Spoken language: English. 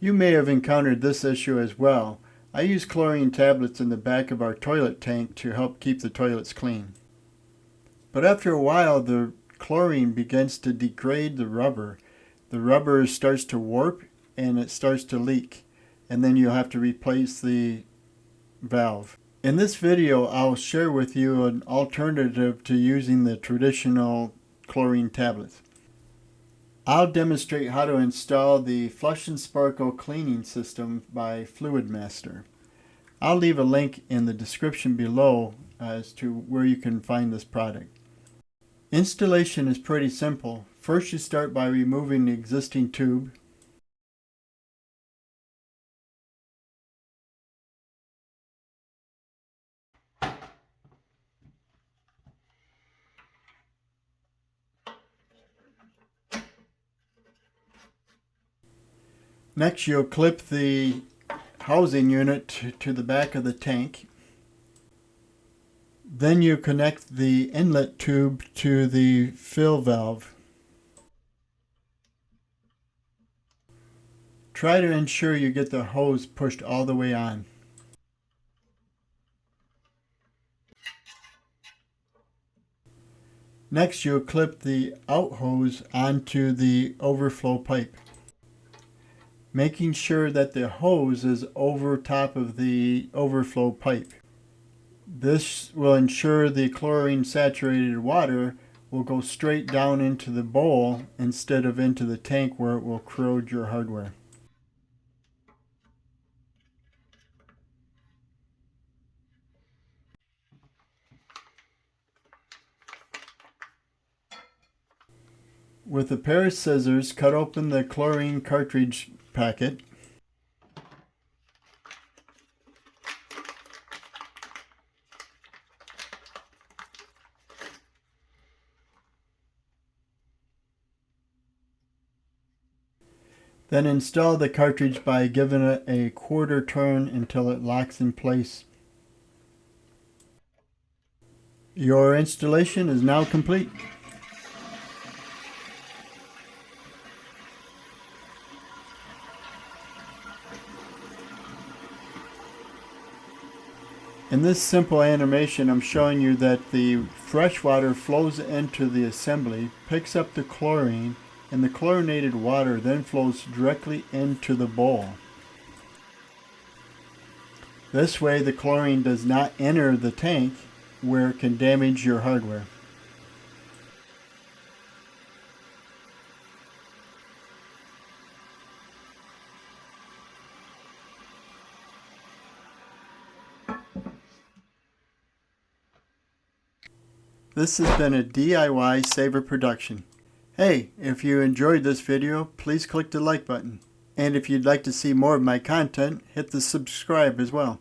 You may have encountered this issue as well. I use chlorine tablets in the back of our toilet tank to help keep the toilets clean. But after a while, the chlorine begins to degrade the rubber. The rubber starts to warp and it starts to leak, and then you'll have to replace the valve. In this video, I'll share with you an alternative to using the traditional chlorine tablets. I'll demonstrate how to install the Flush and Sparkle cleaning system by Fluidmaster. I'll leave a link in the description below as to where you can find this product. Installation is pretty simple. First, you start by removing the existing tube. Next, you'll clip the housing unit to the back of the tank. Then you connect the inlet tube to the fill valve. Try to ensure you get the hose pushed all the way on. Next, you'll clip the out hose onto the overflow pipe, making sure that the hose is over top of the overflow pipe. This will ensure the chlorine saturated water will go straight down into the bowl instead of into the tank where it will corrode your hardware. With a pair of scissors, cut open the chlorine cartridge packet. Then install the cartridge by giving it a quarter turn until it locks in place. Your installation is now complete. In this simple animation, I'm showing you that the fresh water flows into the assembly, picks up the chlorine, and the chlorinated water then flows directly into the bowl. This way, the chlorine does not enter the tank where it can damage your hardware. This has been a DIY Saver production. Hey, if you enjoyed this video, please click the like button. And if you'd like to see more of my content, hit the subscribe as well.